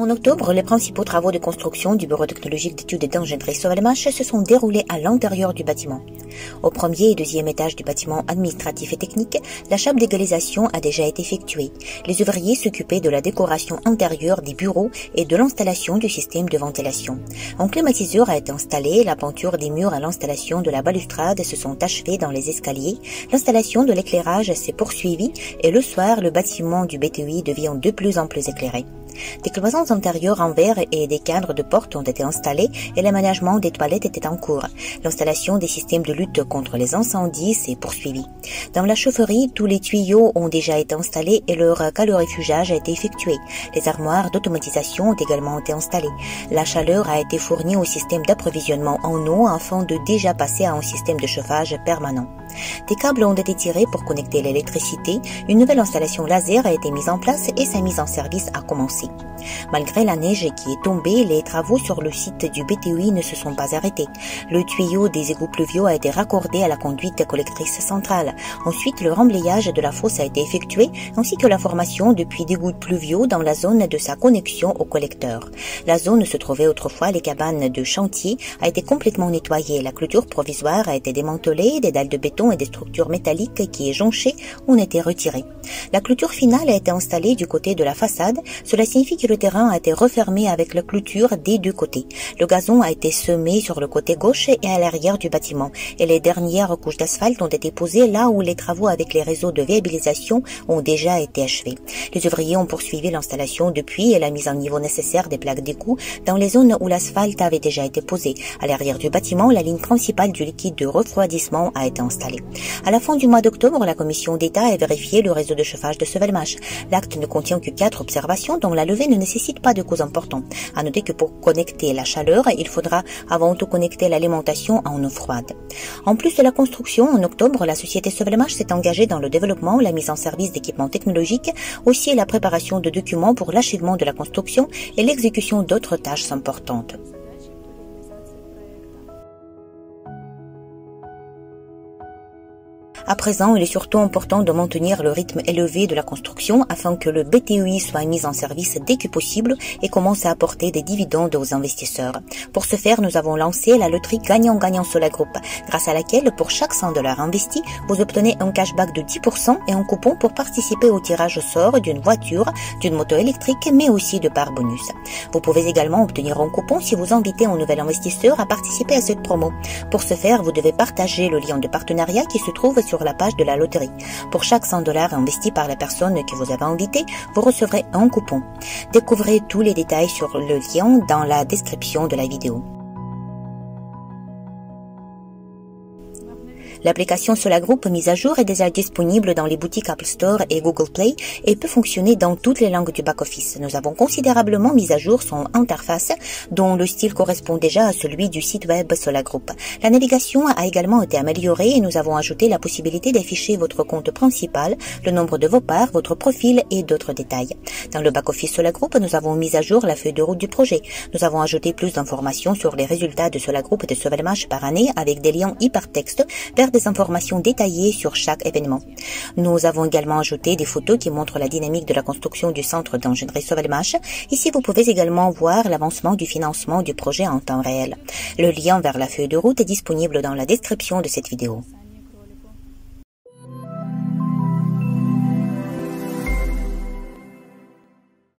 En octobre, les principaux travaux de construction du Bureau technologique d'études d'ingénierie Sovelmash se sont déroulés à l'intérieur du bâtiment. Au premier et deuxième étage du bâtiment administratif et technique, la chape d'égalisation a déjà été effectuée. Les ouvriers s'occupaient de la décoration intérieure des bureaux et de l'installation du système de ventilation. Un climatiseur a été installé, la peinture des murs à l'installation de la balustrade se sont achevées dans les escaliers, l'installation de l'éclairage s'est poursuivie et le soir, le bâtiment du BTUI devient de plus en plus éclairé. Des cloisons intérieures en verre et des cadres de porte ont été installés et l'aménagement des toilettes était en cours. L'installation des systèmes de lutte contre les incendies s'est poursuivie. Dans la chaufferie, tous les tuyaux ont déjà été installés et leur calorifugage a été effectué. Les armoires d'automatisation ont également été installées. La chaleur a été fournie au système d'approvisionnement en eau afin de déjà passer à un système de chauffage permanent. Des câbles ont été tirés pour connecter l'électricité. Une nouvelle installation laser a été mise en place et sa mise en service a commencé. Malgré la neige qui est tombée, les travaux sur le site du BTUI ne se sont pas arrêtés. Le tuyau des égouts pluviaux a été raccordé à la conduite collectrice centrale. Ensuite, le remblayage de la fosse a été effectué, ainsi que la formation de puits d'égouts pluviaux dans la zone de sa connexion au collecteur. La zone où se trouvaient autrefois les cabanes de chantier a été complètement nettoyée. La clôture provisoire a été démantelée, des dalles de béton et des structures métalliques qui éjonchaient ont été retirées. La clôture finale a été installée du côté de la façade. Cela signifie que le terrain a été refermé avec la clôture des deux côtés. Le gazon a été semé sur le côté gauche et à l'arrière du bâtiment et les dernières couches d'asphalte ont été posées là où les travaux avec les réseaux de viabilisation ont déjà été achevés. Les ouvriers ont poursuivi l'installation de puits et la mise en niveau nécessaire des plaques d'égout dans les zones où l'asphalte avait déjà été posé. À l'arrière du bâtiment, la ligne principale du liquide de refroidissement a été installée. À la fin du mois d'octobre, la commission d'État a vérifié le réseau de chauffage de Sovelmash. L'acte ne contient que 4 observations dont la levée ne nécessite pas de cause importante. À noter que pour connecter la chaleur, il faudra avant tout connecter l'alimentation en eau froide. En plus de la construction, en octobre, la société Sovelmash s'est engagée dans le développement, la mise en service d'équipements technologiques, aussi la préparation de documents pour l'achèvement de la construction et l'exécution d'autres tâches importantes. À présent, il est surtout important de maintenir le rythme élevé de la construction afin que le BTUI soit mis en service dès que possible et commence à apporter des dividendes aux investisseurs. Pour ce faire, nous avons lancé la loterie gagnant-gagnant Solagroup, grâce à laquelle, pour chaque $100 investi, vous obtenez un cashback de 10% et un coupon pour participer au tirage au sort d'une voiture, d'une moto électrique, mais aussi de parts bonus. Vous pouvez également obtenir un coupon si vous invitez un nouvel investisseur à participer à cette promo. Pour ce faire, vous devez partager le lien de partenariat qui se trouve sur la page de la loterie. Pour chaque $100 investi par la personne que vous avez invitée, vous recevrez un coupon. Découvrez tous les détails sur le lien dans la description de la vidéo. L'application Solagroup mise à jour est déjà disponible dans les boutiques Apple Store et Google Play et peut fonctionner dans toutes les langues du back-office. Nous avons considérablement mis à jour son interface, dont le style correspond déjà à celui du site web Solagroup. La navigation a également été améliorée et nous avons ajouté la possibilité d'afficher votre compte principal, le nombre de vos parts, votre profil et d'autres détails. Dans le back-office Solagroup, nous avons mis à jour la feuille de route du projet. Nous avons ajouté plus d'informations sur les résultats de Solagroup et de Sovelmash par année avec des liens hypertextes vers des informations détaillées sur chaque événement. Nous avons également ajouté des photos qui montrent la dynamique de la construction du centre d'ingénierie Sovelmash. Ici, vous pouvez également voir l'avancement du financement du projet en temps réel. Le lien vers la feuille de route est disponible dans la description de cette vidéo.